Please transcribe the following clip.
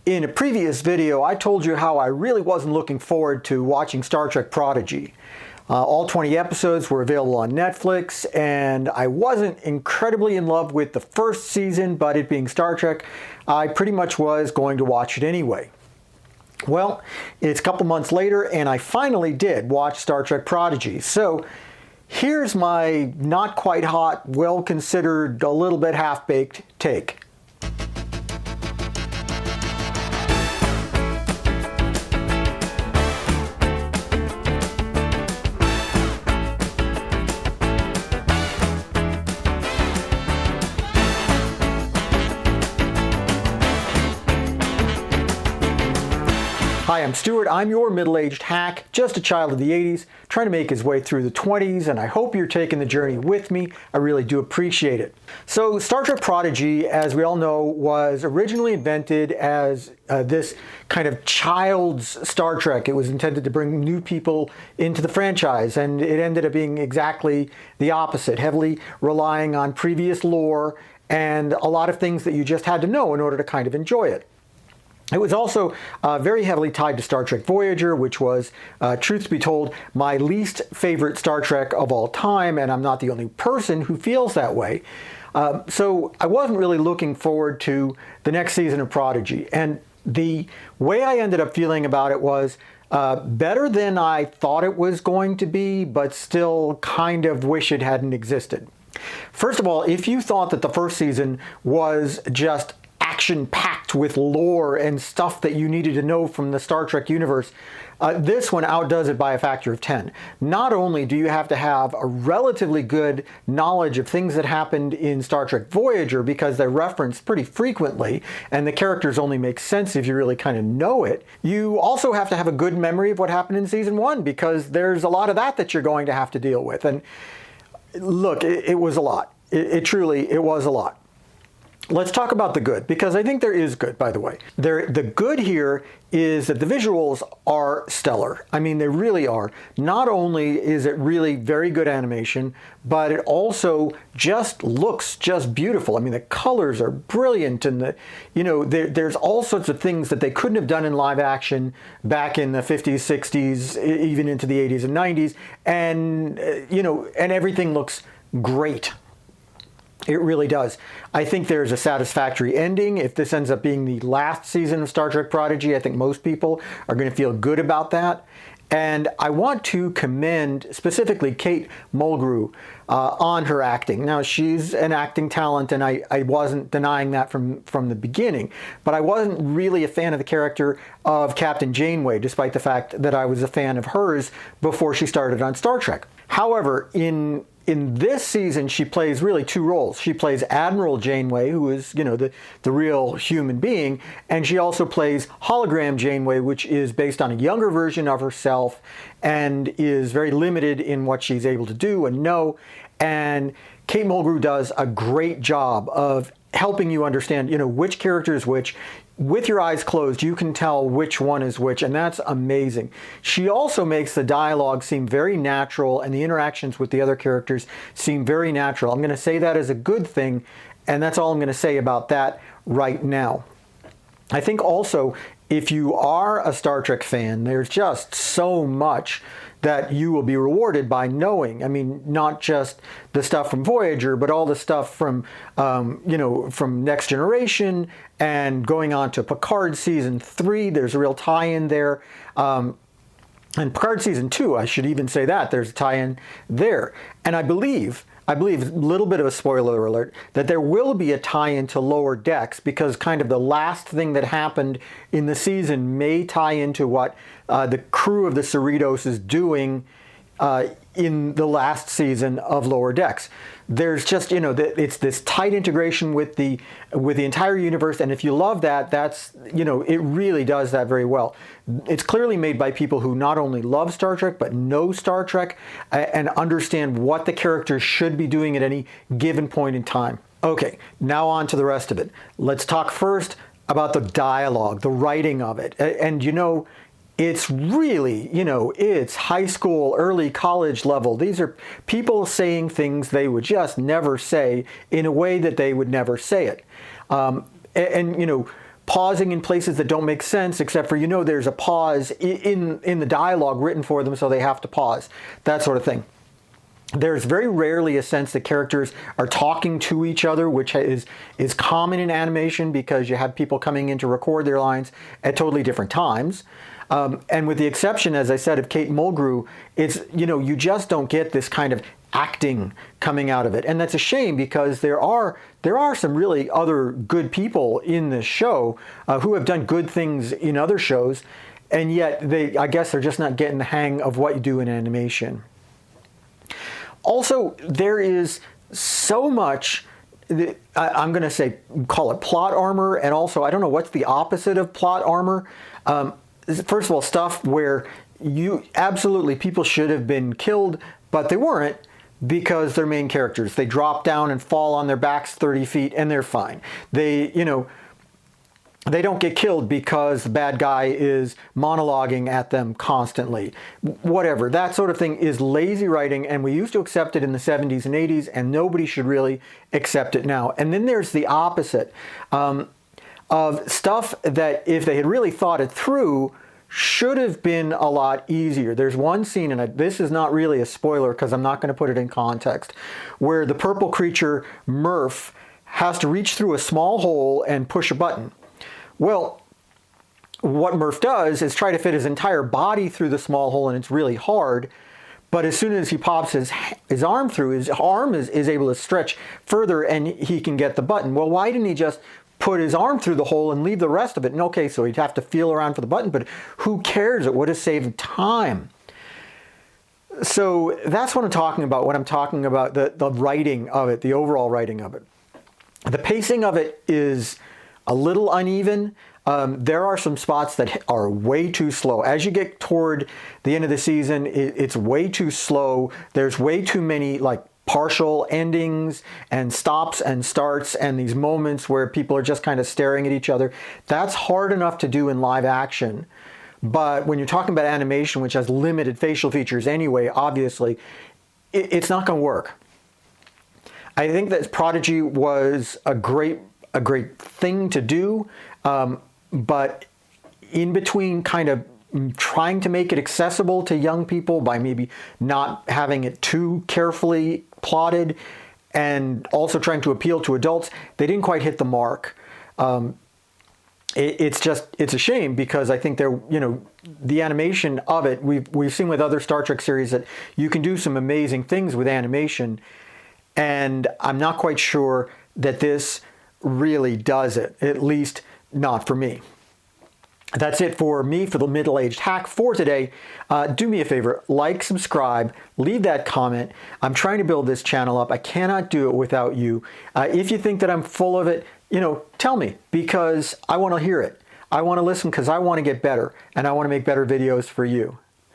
In a previous video, I told you how I really wasn't looking forward to watching Star Trek Prodigy. All 20 episodes were available on Netflix, and I wasn't incredibly in love with the first season, but it being Star Trek, I pretty much was going to watch it anyway. Well, it's a couple months later, and I finally did watch Star Trek Prodigy. So here's my not quite hot, well-considered, a little bit half-baked take. Hi, I'm Stuart. I'm your middle-aged hack, just a child of the 80s, trying to make his way through the 20s, and I hope you're taking the journey with me. I really do appreciate it. So Star Trek Prodigy, as we all know, was originally invented as this kind of child's Star Trek. It was intended to bring new people into the franchise, and it ended up being exactly the opposite, heavily relying on previous lore and a lot of things that you just had to know in order to kind of enjoy it. It was also very heavily tied to Star Trek Voyager, which was, truth to be told, my least favorite Star Trek of all time, and I'm not the only person who feels that way. So I wasn't really looking forward to the next season of Prodigy. And the way I ended up feeling about it was better than I thought it was going to be, but still kind of wish it hadn't existed. First of all, if you thought that the first season was just action-packed with lore and stuff that you needed to know from the Star Trek universe, this one outdoes it by a factor of 10. Not only do you have to have a relatively good knowledge of things that happened in Star Trek Voyager because they're referenced pretty frequently, and the characters only make sense if you really kind of know it, you also have to have a good memory of what happened in Season 1 because there's a lot of that you're going to have to deal with. And look, it was a lot. It truly was a lot. Let's talk about the good, because I think there is good, by the way. The good here is that the visuals are stellar. I mean, they really are. Not only is it really very good animation, but it also just looks just beautiful. I mean, the colors are brilliant, and there's all sorts of things that they couldn't have done in live action back in the 50s, 60s, even into the 80s and 90s, and and everything looks great. It really does. I think there's a satisfactory ending. If this ends up being the last season of Star Trek Prodigy, I think most people are going to feel good about that. And I want to commend specifically Kate Mulgrew on her acting. Now, she's an acting talent, and I wasn't denying that from the beginning, but I wasn't really a fan of the character of Captain Janeway, despite the fact that I was a fan of hers before she started on Star Trek. However, in this season, she plays really two roles. She plays Admiral Janeway, who is, the real human being, and she also plays Hologram Janeway, which is based on a younger version of herself and is very limited in what she's able to do and know. And Kate Mulgrew does a great job of helping you understand, which character is which. With your eyes closed, you can tell which one is which, and that's amazing. She also makes the dialogue seem very natural, and the interactions with the other characters seem very natural. I'm going to say that as a good thing, and that's all I'm going to say about that right now. I think also, if you are a Star Trek fan, there's just so much that you will be rewarded by knowing. I mean, not just the stuff from Voyager, but all the stuff from, from Next Generation and going on to Picard Season 3. There's a real tie-in there. And Picard Season 2, I should even say that. There's a tie-in there. And I believe, a little bit of a spoiler alert, that there will be a tie-in to Lower Decks, because kind of the last thing that happened in the season may tie into what the crew of the Cerritos is doing in the last season of Lower Decks. There's just, it's this tight integration with the entire universe, and if you love that, that's, it really does that very well. It's clearly made by people who not only love Star Trek, but know Star Trek and understand what the characters should be doing at any given point in time. Okay, now on to the rest of it. Let's talk first about the dialogue, the writing of it. And it's really, it's high school, early college level. These are people saying things they would just never say in a way that they would never say it. pausing in places that don't make sense, except for, there's a pause in the dialogue written for them, so they have to pause, that sort of thing. There's very rarely a sense that characters are talking to each other, which is common in animation because you have people coming in to record their lines at totally different times. And with the exception, as I said, of Kate Mulgrew, it's, you just don't get this kind of acting coming out of it. And that's a shame because there are some really other good people in this show who have done good things in other shows, and yet I guess they're just not getting the hang of what you do in animation. Also, there is so much, I'm going to call it plot armor, and also, I don't know what's the opposite of plot armor. First of all, stuff where people should have been killed, but they weren't because they're main characters. They drop down and fall on their backs 30 feet and they're fine. They don't get killed because the bad guy is monologuing at them constantly. Whatever. That sort of thing is lazy writing, and we used to accept it in the 70s and 80s, and nobody should really accept it now. And then there's the opposite of stuff that, if they had really thought it through, should have been a lot easier. There's one scene, and this is not really a spoiler because I'm not going to put it in context, where the purple creature, Murph, has to reach through a small hole and push a button. Well, what Murph does is try to fit his entire body through the small hole, and it's really hard. But as soon as he pops his arm through, his arm is able to stretch further and he can get the button. Well, why didn't he just put his arm through the hole and leave the rest of it? And okay, so he'd have to feel around for the button, but who cares? It would have saved time. So that's what I'm talking about when I'm talking about the writing of it, the overall writing of it. The pacing of it is a little uneven. There are some spots that are way too slow. As you get toward the end of the season, it's way too slow. There's way too many partial endings and stops and starts and these moments where people are just kind of staring at each other. That's hard enough to do in live action. But when you're talking about animation, which has limited facial features anyway, obviously, it's not going to work. I think that Prodigy was a great thing to do, but in between kind of trying to make it accessible to young people by maybe not having it too carefully plotted and also trying to appeal to adults, they didn't quite hit the mark. It's a shame because I think the animation of it, we've seen with other Star Trek series that you can do some amazing things with animation, and I'm not quite sure that this really does it, at least not for me. That's it for me, for the Middle-Aged Hack for today. Do me a favor, like, subscribe, leave that comment. I'm trying to build this channel up. I cannot do it without you. If you think that I'm full of it, tell me, because I want to hear it. I want to listen because I want to get better, and I want to make better videos for you.